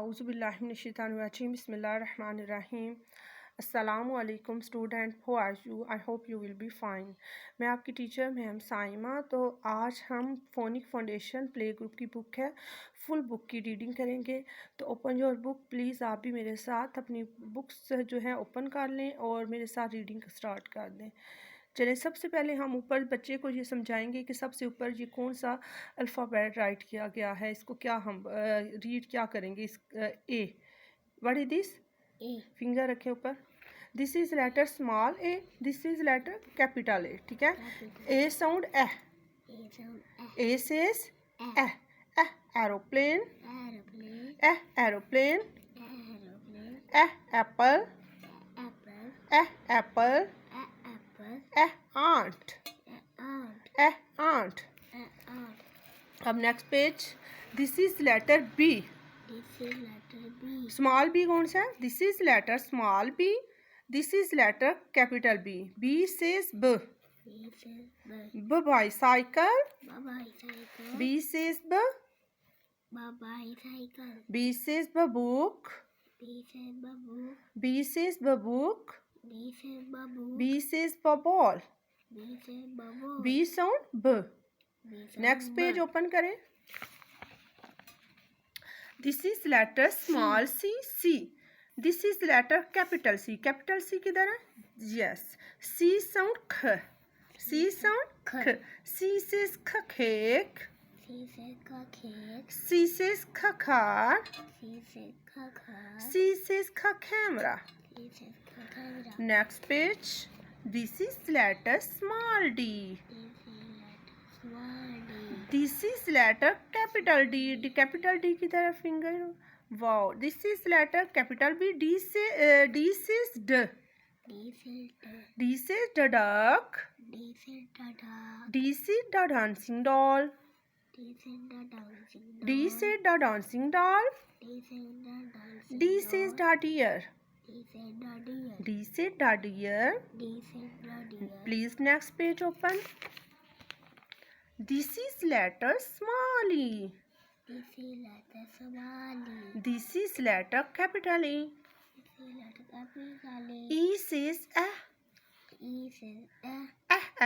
Auzubillahiminash-shaytanir-rajim. Bismillahir-rahmanir-rahim. अस्सलामु अलैकुम student, how are you? I hope you will be fine. मैं आपकी टीचर मैम साइमा। तो आज हम फोनिक फाउंडेशन प्ले ग्रुप की बुक है, फुल बुक की रीडिंग करेंगे। तो ओपन योर बुक प्लीज़। आप भी मेरे साथ अपनी बुक्स जो है ओपन कर लें और मेरे साथ रीडिंग स्टार्ट कर दें। चलिए, सबसे पहले हम ऊपर बच्चे को ये समझाएंगे कि सबसे ऊपर ये कौन सा अल्फ़ाबेट राइट किया गया है। इसको क्या हम रीड क्या करेंगे। इस A, what is this? A. Finger रखे ऊपर। This is letter small A, this is letter capital A. ठीक है। A sound A, A says A, A aeroplane, A aeroplane, A apple, A apple, A ant, A ant. अब next page. This is letter B. Small B कौन सा है? This is letter small B, this is letter capital B. B says ब, ब bicycle, B says ब, B says book, B says book, B says ball, B sound ब। Next page open करें। This is letter small C, C. This is letter capital C. Capital C किधर है? Yes, C sound ख, C sound ख। C says cake, C says car, C says camera. Next page. This is letter small D, this is letter capital D. D capital D की तरफ finger. Wow. This is letter capital B. D से ड, D से duck, D से the dancing doll, D से the dancing doll, D से the deer, D से the deer. Please next page open. This is letter small e, this is letter capital E. E says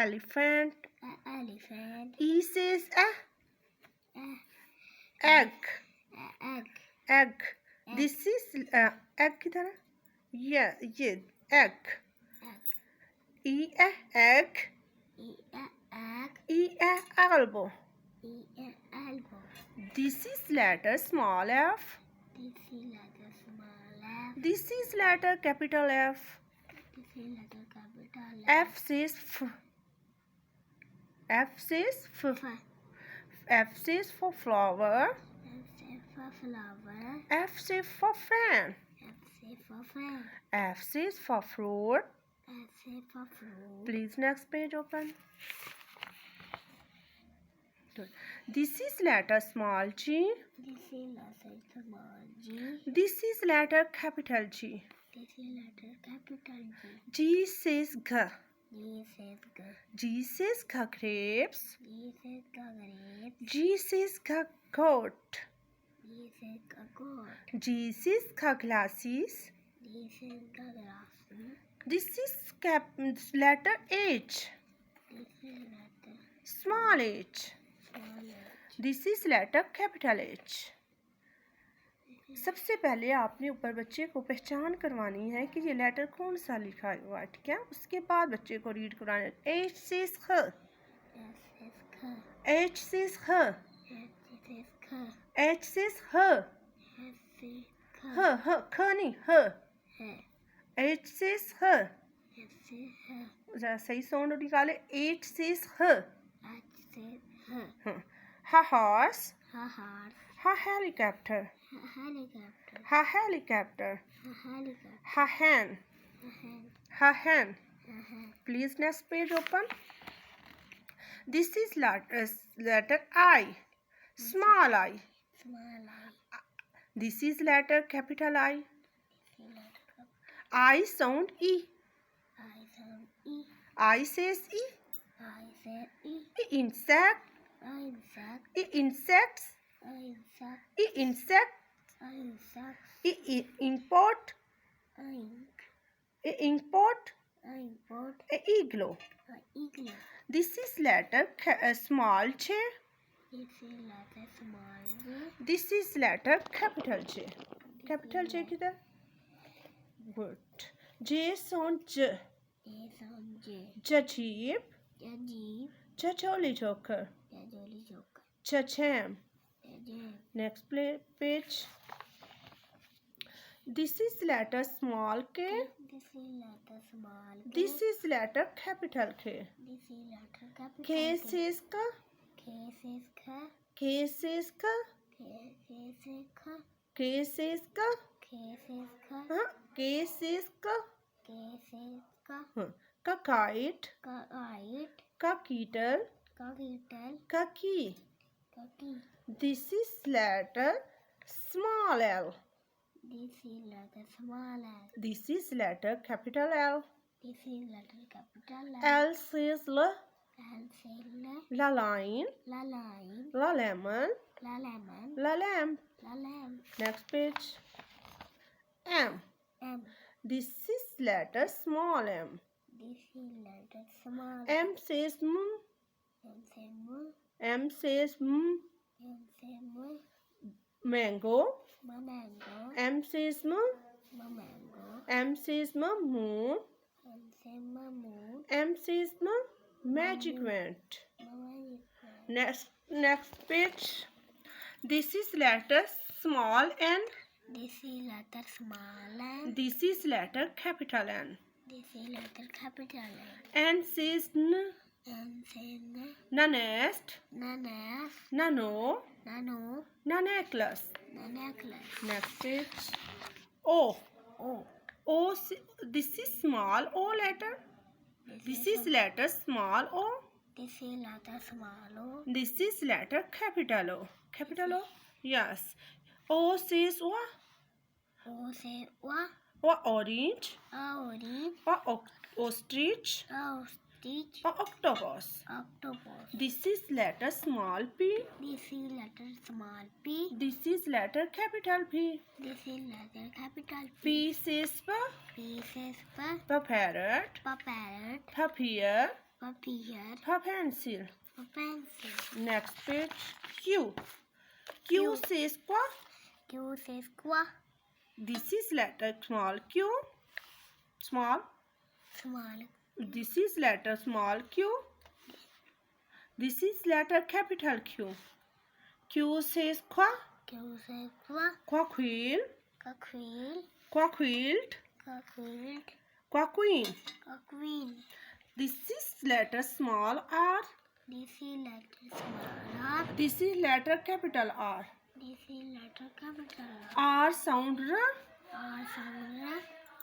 elephant, E says egg, egg. This is egg किधर है? ये egg. E egg, E elbow. This is letter small f, this is letter capital F. F says f, F says f, F says for flower, F says for fan, F says for fruit. Please next page open. This is letter small g, this is letter capital G. G says g, G says g grapes, G says g goat, G says g glasses. This is letter H, small h. This is letter capital H. सबसे पहले आपने ऊपर बच्चे को पहचान करवानी है कि ये लेटर कौन सा लिखा हुआ है। ठीक है। उसके बाद बच्चे को रीड करवाना है। H says ख, H says ख, H says ह, ह ख नहीं ह, H says ह। जरा सही साउंड निकाले। H says ह, ha horse, ha helicopter, ha helicopter, ha hen, ha hen. Please next page open. This is letter I, small I. This is letter capital I. I sound E, I says E. Insect, insects, insect, Import. Import. Igloo. This is letter small J. This is letter capital J. Capital J किधर? Good. J sound J. Jajib. Jajoli joker. Jajam. Next page. This is letter small K. This is letter capital K. K says ka. K says ka. K says ka. K says ka. Ka kite. Ka kettle. Ka key. This is letter small L. This is letter capital L. L says L. La line. La lemon. La lamp. Next page. M. This is letter small m. M says m. M says m. Mango. M says m. M says m. Moon. M says m. Magic wand. Next page. This is letter small n. This is letter small n. This is letter capital N. This is letter capital N. N says n. N says n. Nanest. Nano. Nanecklace. Next page. O. This is small O letter. This is letter small O. This is letter small O. This is letter capital O. Capital O? Yes. O says what? O says what? What orange? Orange. What ostrich? Ostrich. Or octopus. This is letter small P. This is letter small P. This is letter capital P. This is letter capital P says pa. P says Pa parrot. parrot. Pa pear. Pear. Pa pencil. Pencil. Next page. Q. Q says qua. Q says qua. This is letter small Q. Small. This is letter small q. This is letter capital Q. Q says qua. Q says qua. Quail. Quail. Quailed. Quail. Queen. This is letter small r. This is letter small r. This is letter capital R. This is letter capital R sound r. R sound r.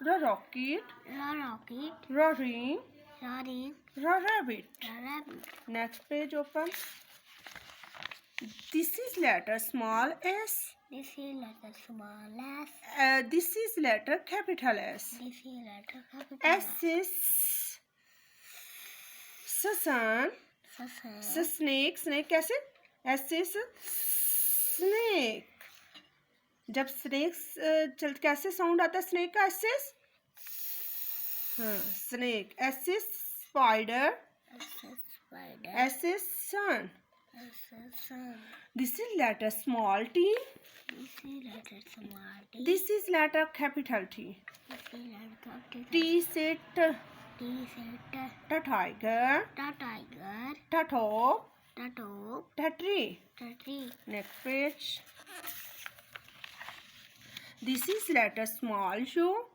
R rocket. Rocket. R ring. Ring. R rabbit. Rabbit. Next page open. This is letter small s. This is letter small s. This is letter capital S. This is letter capital S is sun. Snake. Snake कैसे? S is snake. जब snake चल कैसे sound आता है snake का? S is snake. S is spider. S is sun. This is letter small t. This is letter capital T. T से t. Ta tiger. Ta top. Ta tree. Next page. This is letter small U.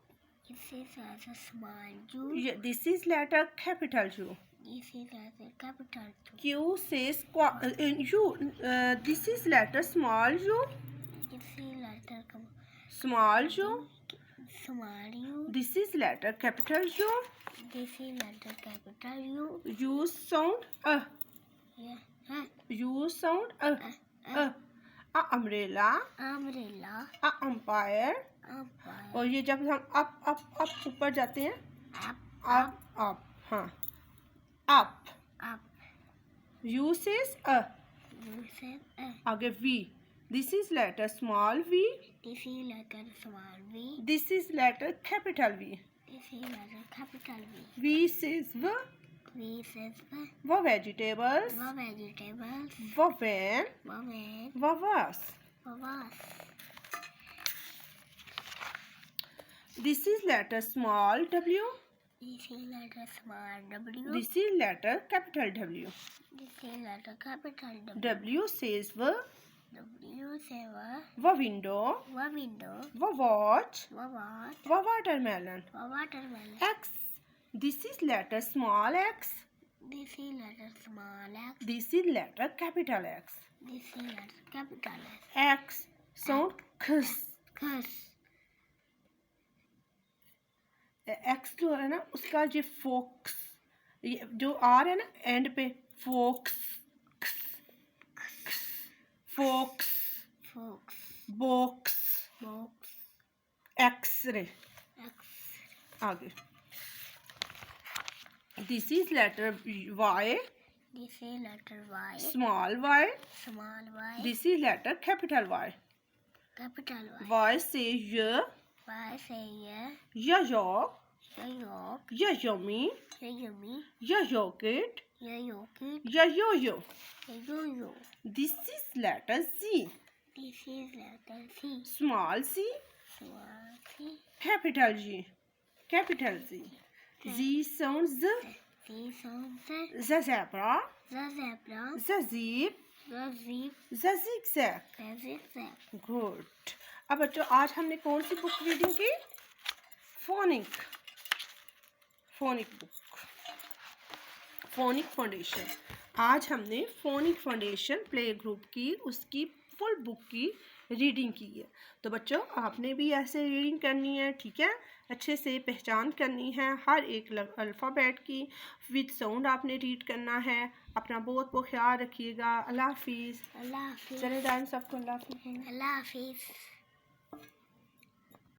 This is letter small U. This is letter capital U. This is letter capital Q says U. This is letter small U. This is letter small U. Small U. This is letter capital U. This is letter capital U. U sound Yeah. U sound A umbrella. A umpire. और ये जब हम up ऊपर जाते हैं up हाँ up U says U says आगे V This is letter small v. This is letter small v. This is letter capital V. This is letter capital V. V says v. V says v. Vegetables. Vegetables. Van. Van. Was. Was. This is letter small w. This is letter small w. This is letter capital W. This is letter capital W. W says v. W says Window. window. Watch. Watch. Watermelon. Watermelon. X. This is letter small x. This is letter small x. This is letter capital X. This is letter capital X. X sound Khas. Cuss. X जो है ना उसका जो focus जो are है ना end पे fox fox Fox. Box Box. X ray X. आगे this is letter Y This is letter Y. Small Y Small y. This is letter capital Y Capital Y. Y से य Y say yeah. या York. या yummy Yummy. या yogurt Yorkie. या yo Yo-yo. This is letter C This is letter C. Small C Small C. capital G capital Z Z sounds Z C sounds Z. the zebra The zebra. the zip The zip. the zigzag The zigzag. good अब बच्चों आज हमने कौन सी book reading की phonic book phonic foundation आज हमने phonic foundation play group की उसकी फुल बुक की रीडिंग की है तो बच्चों आपने भी ऐसे रीडिंग करनी है ठीक है अच्छे से पहचान करनी है हर एक अल्फ़ाबेट की विद साउंड आपने रीड करना है अपना बहुत ख्याल रखिएगा अल्लाह हाफिज़ Allah Hafiz. चले जाएं सबको अल्लाह हाफिज़ Allah Hafiz.